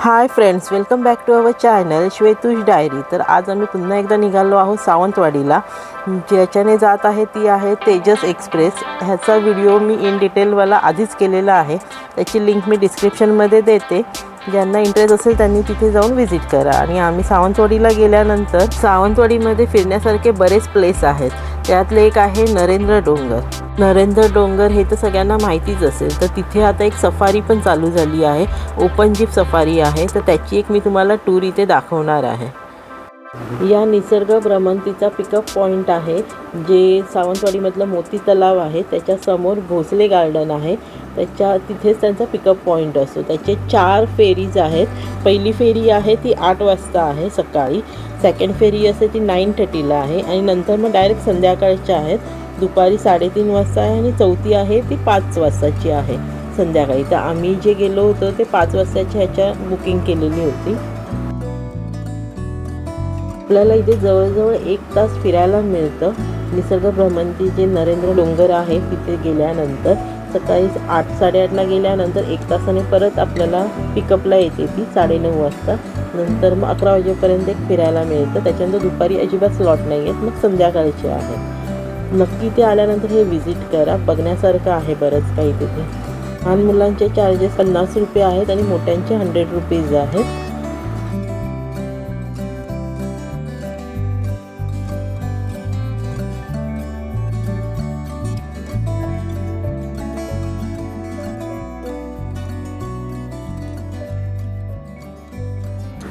High friends, welcome back to our channel Shwetush diary. तर आज आम्ही पुन्हा एकदा निघालो आहोत सावंतवाडीला। ज्याच्याने जात आहे ती आहे तेजस एक्सप्रेस। ह्याचा व्हिडिओ मी इन डिटेलवाला आधीच केलेला आहे, त्याची लिंक मी डिस्क्रिप्शनमध्ये देते। ज्यांना इंटरेस्ट असेल त्यांनी तिथे जाऊन व्हिजिट करा। आणि आम्ही सावंतवाडीला गेल्यानंतर सावंतवाडीमध्ये फिरण्यासारखे बरेच प्लेस आहेत, त्यातले एक आहे नरेंद्र डोंगर। नरेंद्र डोंगर हे तर सगळ्यांना माहितीच असेल। तर तिथे आता एक सफारी पण चालू झाली आहे, ओपन जीप सफारी आहे। तर त्याची एक मी तुम्हाला टूर इथे दाखवणार आहे। या निसर्ग भ्रमंतीचा पिकअप पॉइंट आहे, जे सावंतवाडीमधलं मोती तलाव आहे त्याच्या समोर भोसले गार्डन आहे, तिथेच त्यांचा पिकअप पॉइंट असतो। त्याचे 4 फेरीज आहेत। पहिली फेरी आहे ती 8 वाजता आहे सकाळी, सेकंड फेरी असते ती 9:30ला आहे, आणि नंतर मग डायरेक्ट संध्याकाळच्या आहेत, दुपारी 3:30 वाजता आहे, आणि चौथी आहे ती 5 वाजताची आहे संध्याकाळी। तर आम्ही जे गेलो होतो ते 5 वाजताची ह्याच्या बुकिंग केलेली होती। आपल्याला इथे जवळजवळ 1 तास फिरायला मिळतं। निसर्ग भ्रमंती जे नरेंद्र डोंगर आहे तिथे गेल्यानंतर सकाळी 8-8:30ला गेल्यानंतर 1 तासाने परत आपल्याला पिकअपला येते ती 9:30 वाजता। नंतर मग 11 वाजेपर्यंत एक फिरायला मिळतं। त्याच्यानंतर दुपारी अजिबात स्लॉट नाही आहेत, मग संध्याकाळचे आहे। नक्की ते आल्यानंतर हे व्हिजिट करा, बघण्यासारखं आहे बरंच काही तिथे। लहान मुलांचे चार्जेस 50 रुपये आहेत आणि मोठ्यांचे 100 रुपीज आहेत।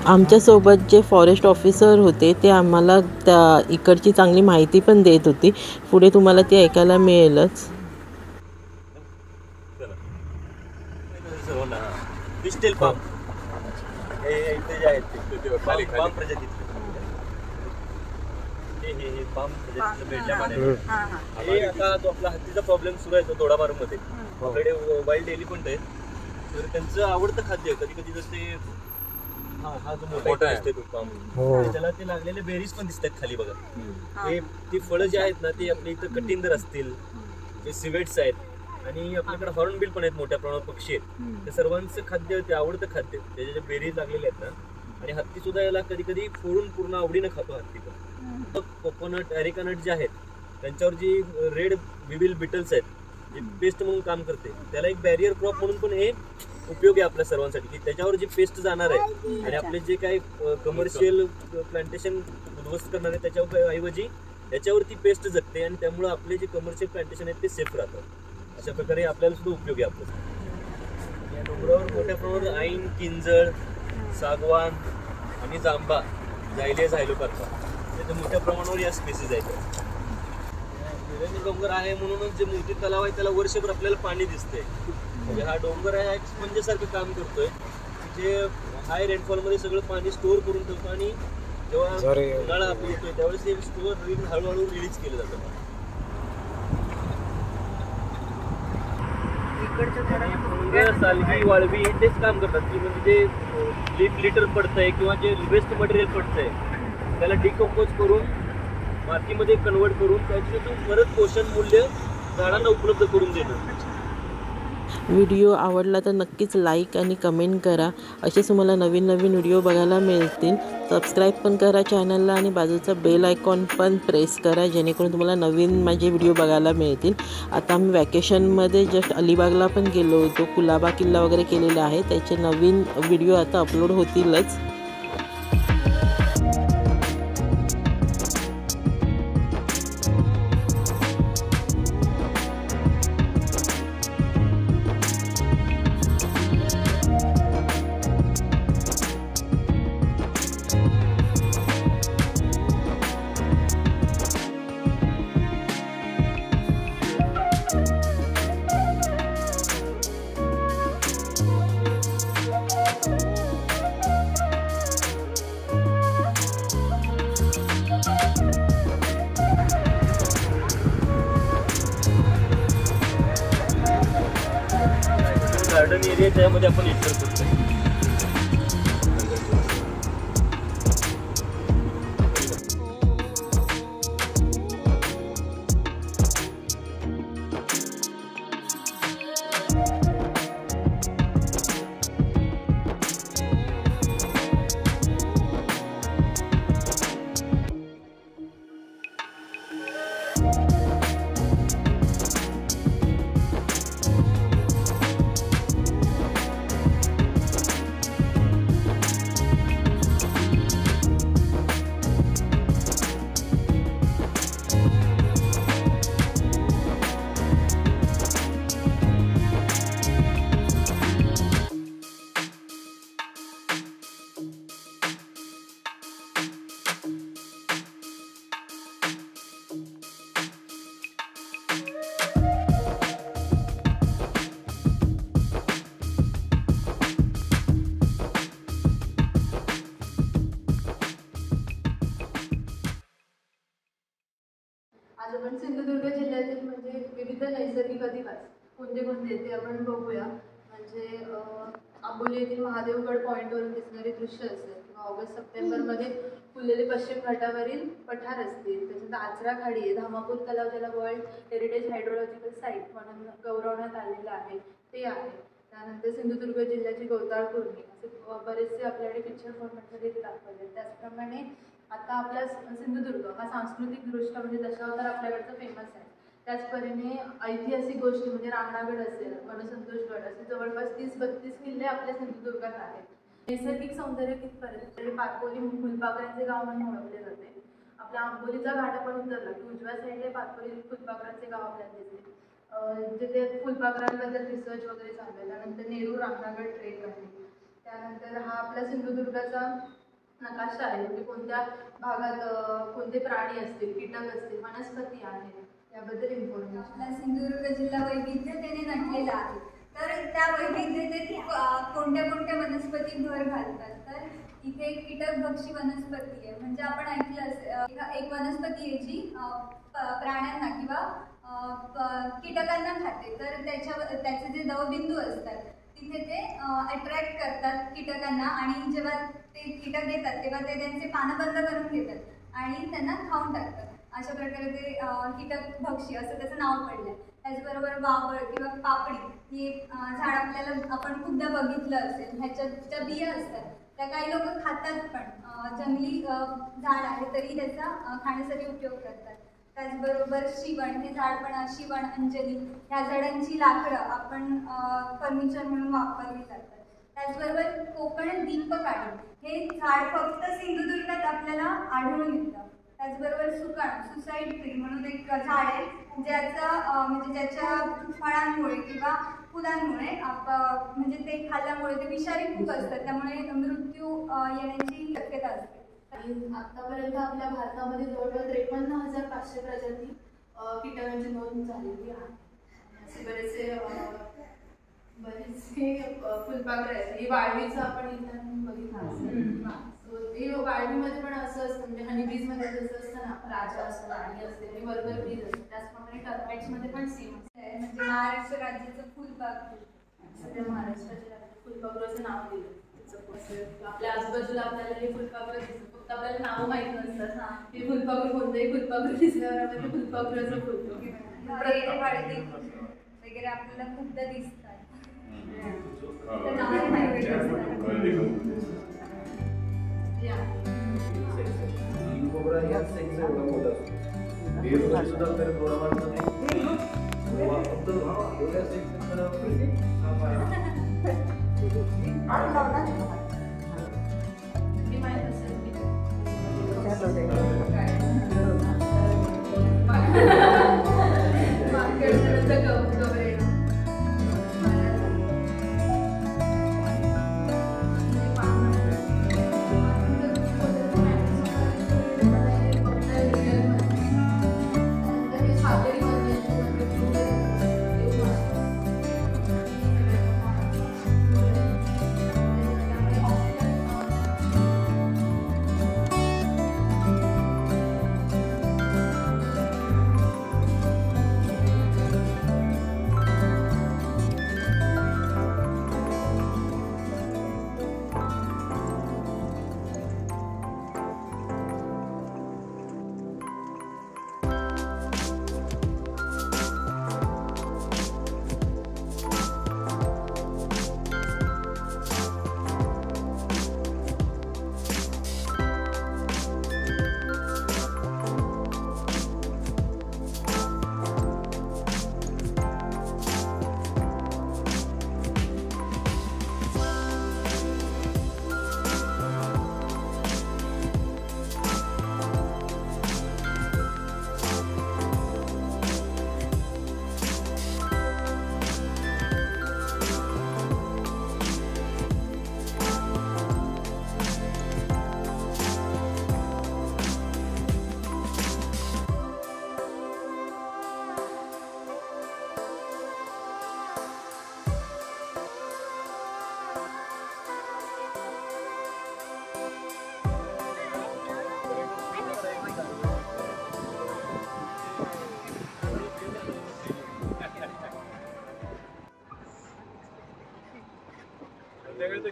आमच्यासोबत जे फॉरेस्ट ऑफिसर होते ते आम्हाला त्या इकडची चांगली माहिती पण देत होती, पुढे तुम्हाला ती ऐकायला मिळेलच। डिस्टेल पाम हे इथे जे आहेत ते पाम प्रजातीतले हे पाम प्रजातीतलं भेटल्यामुळे हे आता तो आपला हत्तीचा प्रॉब्लेम सुरू आहे तो दोडामारूमध्ये। आपल्याकडे वाईल्ड एलिफंट आहेत, तर त्यांचं आवडतं खाद्य कधी कधी जसे हा जो मोठा असते तो पाम, त्याला ते लागलेले बेरीज पण दिसतात खाली बघा। ते फळं जे आहेत ना ते आपल्या इथं कटिंदर असतील, जे सिवेट्स आहेत, आणि आपल्याकडे हॉर्नबिल पण आहेत, मोठ्या प्रमाणात पक्षी आहेत। ते सर्वांचं खाद्य, ते आवडतं खाद्य, त्याचे जे बेरीज लागलेले आहेत ना। आणि हत्ती सुद्धा याला कधी कधी फोडून पूर्ण आवडीनं खातो हत्ती पण। कोकोनट, अरेकानट जे आहेत त्यांच्यावर जी रेड विविल बिटल्स आहेत, जे पेस्ट म्हणून काम करते, त्याला एक बॅरियर क्रॉप म्हणून पण हे उपयोग आहे आपल्या सर्वांसाठी, की त्याच्यावर जी पेस्ट जाणार आहे आणि आपले जे काही कमर्शियल प्लांटेशन उद्ध्वस्त करणार आहे त्याच्यावर ऐवजी त्याच्यावरती पेस्ट जगते, आणि त्यामुळे आपले जे कमर्शियल प्लांटेशन आहेत ते सेफ राहतात। अशा प्रकारे आपल्याला सुद्धा उपयोगी आहे आपलं। या डोंगरावर मोठ्या प्रमाणात ऐन, किंजळ, सागवान आणि जांभा, जायलिया झायलोकार्पा, त्याच्या मोठ्या प्रमाणावर या स्पेसीज आहेत। नरेंद्र डोंगर आहे म्हणूनच जे मोती तलाव आहे त्याला वर्षभर आपल्याला पाणी दिसते। म्हणजे हा डोंगर आहे एक स्पंजसारखं काम करतोय, जे हाय रेनफॉलमध्ये सगळं पाणी स्टोअर करून ठेवतो, आणि जेव्हा उन्हाळा आपला येतोय त्यावेळेस हे स्टोअर हळूहळू रिलीज केलं जातं। सालगी, वाळवी तेच काम करतात, की म्हणजे जे लिटर पडतंय किंवा जे वेस्ट मटेरियल पडतंय त्याला डिकंपोज करून मातीमध्ये कन्वर्ट करून त्याच्यातून परत पोषण मूल्य झाडांना उपलब्ध करून देणं। व्हिडिओ आवडला तर नक्कीच लाईक आणि कमेंट करा, असेच तुम्हाला नवीन नवीन व्हिडिओ बघायला मिळतील। सबस्क्राईब पण करा चॅनलला, आणि बाजूचा बेल आयकॉन पण प्रेस करा, जेणेकरून तुम्हाला नवीन माझे व्हिडिओ बघायला मिळतील। आता आम्ही वॅकेशनमध्ये जस्ट अलिबागला पण गेलो होतो, कुलाबा किल्ला वगैरे केलेला आहे, त्याचे नवीन व्हिडिओ आता अपलोड होतीलच। गार्डन एरिया त्यामध्ये आपण एंटर करतो। आज आपण सिंधुदुर्ग जिल्ह्यातील म्हणजे विविध नैसर्गिक अधिवास कोणते कोणते ते आपण बघूया. म्हणजे आंबोली येथील महादेवगड पॉईंटवरून दिसणारे दृश्य असेल किंवा ऑगस्ट सप्टेंबरमध्ये फुललेले पश्चिम घाटावरील पठार असतील. त्याच्यानंतर आचरा खाडी आहे, धामापूर तलाव ज्याला वर्ल्ड हेरिटेज हायड्रोलॉजिकल साईट म्हणून गौरवण्यात आलेलं आहे ते आहे. त्यानंतर सिंधुदुर्ग जिल्ह्याची गवताळ कुर्णी असे बरेचसे आपल्याकडे पिक्चर फॉर्मॅटमध्ये ते दाखवले. त्याचप्रमाणे आता आपला सिंधुदुर्ग हा सांस्कृतिक दृष्ट्या म्हणजे दशावतार आपल्याकडचं फेमस आहे. त्याचपरीने ऐतिहासिक गोष्टी म्हणजे रामनागड असेल, वनसंतोषगड असे जवळपास 30-32 किल्ले आपल्या सिंधुदुर्गात आहेत. नैसर्गिक सौंदर्य कितपर्यंत पारकोली फुलपाखरांचे गाव म्हणून ओळखले जाते. आपल्या आंबोलीचा घाट आपण उतरला की उजव्या साईडला पारकोली फुलपाखरांचे गाव आपल्याला दिसते, जिथे फुलपाखरांबद्दल रिसर्च वगैरे चालू आहे. त्यानंतर नेरूळ रामनागड ट्रेक आहे. त्यानंतर हा आपला सिंधुदुर्गाचा नकाशा आहे, म्हणजे कोणत्या भागात कोणते प्राणी असतील, कीटक असतील, वनस्पती आहेत याबद्दल इन्फॉर्मेशन. आपला सिंधुदुर्ग जिल्हा वैविध्यतेने नटलेला आहे. तर त्या वैविध्यतेत कोणत्या कोणत्या वनस्पती भर घालतात. तर इथे कीटकभक्षी वनस्पती आहे, म्हणजे आपण ऐकलं असेल एक वनस्पती आहे जी प्राण्यांना किंवा कीटकांना खाते. तर त्याचे जे दवबिंदू असतात तिथे ते अट्रॅक्ट करतात कीटकांना आणि जेव्हा ते कीटक येतात तेव्हा ते त्यांचे पानं बंद करून घेतात आणि त्यांना खाऊन टाकतात. अशा प्रकारे ते कीटकभक्षी असं त्याचं नाव पडलं. त्याचबरोबर वावळ किंवा पापडी ही एक झाड आपल्याला आपण खूपदा बघितलं असेल. ह्याच्यात ज्या बिया असतात त्या काही लोक खातात, पण जंगली झाड आहे तरी त्याचा खाण्यासाठी उपयोग करतात. त्याचबरोबर शिवण हे झाड पण शिवण, अंजली ह्या झाडांची लाकडं आपण फर्निचर म्हणून वापरली जातात. त्याचबरोबर कोकण दीपकाठी हे झाड फक्त सिंधुदुर्गात आपल्याला आढळून येतं. त्याचबरोबर सुकाण सुसाईड ट्री म्हणून एक झाड आहे ज्याच्या फळांमुळे किंवा फुलांमुळे म्हणजे ते खाल्ल्यामुळे ते विषारी खूप असतात, त्यामुळे मृत्यू येण्याची शक्यता असते. आणि आतापर्यंत आपल्या भारतामध्ये जवळपास 53,500 प्रजाती कीटकांची नोंद झालेली आहे. असे बरेचसे फुलपाखरं आहेत. हे वाळवीचं आपण इथं बघितलं असेल. हे वाळवीमध्ये पण असं असतं, म्हणजे हनीबीजमध्ये जसं असतं ना राजा असतं, राणी असते आणि वर्गर बीज असतं, त्याचप्रमाणे टर्माइट्समध्ये पण सेम असतं. म्हणजे महाराष्ट्र राज्याचं फुलपाखरू, सगळ्या महाराष्ट्राच्या राज्यात फुलपाखरू असं नाव दिलं. आपल्या आजूबाजूला आपल्याला हे फुलपाखरं दिसतं, फक्त आपल्याला नावं माहीत नसतात. हे फुलपाखरू कोणतंही फुलपाखरू दिसल्यावर आपण फुलपाखरू असं बोलतो. वगैरे आपल्याला खूपदा दिसतात. नाव माहिती नसतात.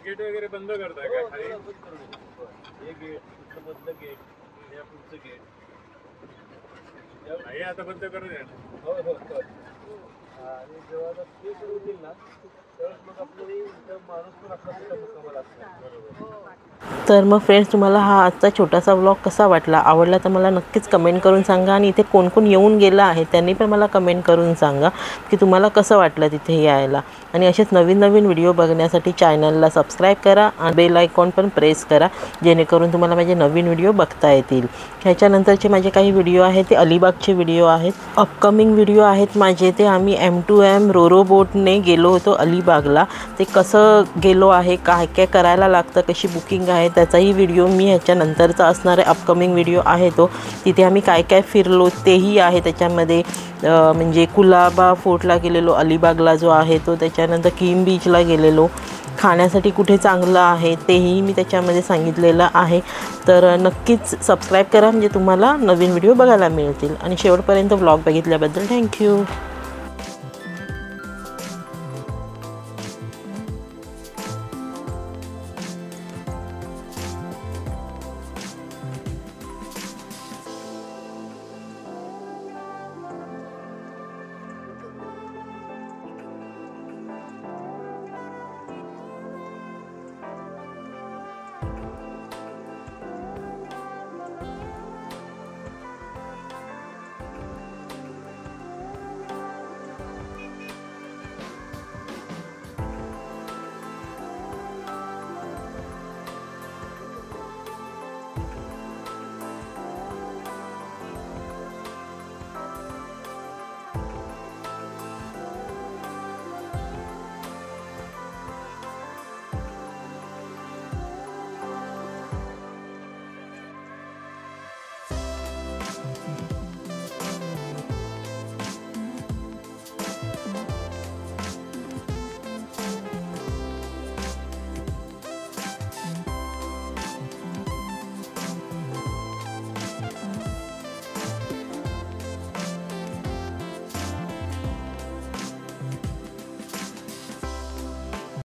गेट वगैरे बंद करताय का खाली? हे गेट, मधलं गेट, हे पुढचं गेट. हे आता बंद करून द्या. हो. आणि जेव्हा ते सुरू होतील ना त्यावेळेस मग आपलं इथं माणूस पण आपला तिथं मुक्कामाला असणार. तर मग फ्रेंड्स, तुम्हाला हा आजचा छोटासा व्लॉग कसा वाटला? आवडला तर मला नक्कीच कमेंट करून सांगा. आणि इथे कोण कोण येऊन गेलं आहे त्यांनी पण मला कमेंट करून सांगा की तुम्हाला कसं वाटलं तिथे यायला. आणि असेच नवीन नवीन व्हिडिओ बघण्यासाठी चॅनलला सबस्क्राईब करा आणि बेल आयकॉन पण प्रेस करा, जेणेकरून तुम्हाला माझे नवीन व्हिडिओ बघता येतील. ह्याच्यानंतरचे माझे काही व्हिडिओ आहेत ते अलिबागचे व्हिडिओ आहेत. अपकमिंग व्हिडिओ आहेत माझे ते आम्ही M2M रोरो बोटने गेलो होतो अलिबागला. ते कसं गेलो आहे, काय काय करायला लागतं, कशी बुकिंग आहे, त्याचाही व्हिडिओ मी ह्याच्यानंतरचा असणारे अपकमिंग व्हिडिओ आहे तो. तिथे आम्ही काय काय फिरलो तेही आहे त्याच्यामध्ये. म्हणजे कुलाबा फोर्टला गेलेलो अलिबागला जो आहे तो, त्याच्यानंतर किम बीचला गेलेलो, खाण्यासाठी कुठे चांगलं आहे तेही मी त्याच्यामध्ये सांगितलेलं आहे. तर नक्कीच सबस्क्राईब करा म्हणजे तुम्हाला नवीन व्हिडिओ बघायला मिळतील. आणि शेवटपर्यंत व्लॉग बघितल्याबद्दल थँक्यू.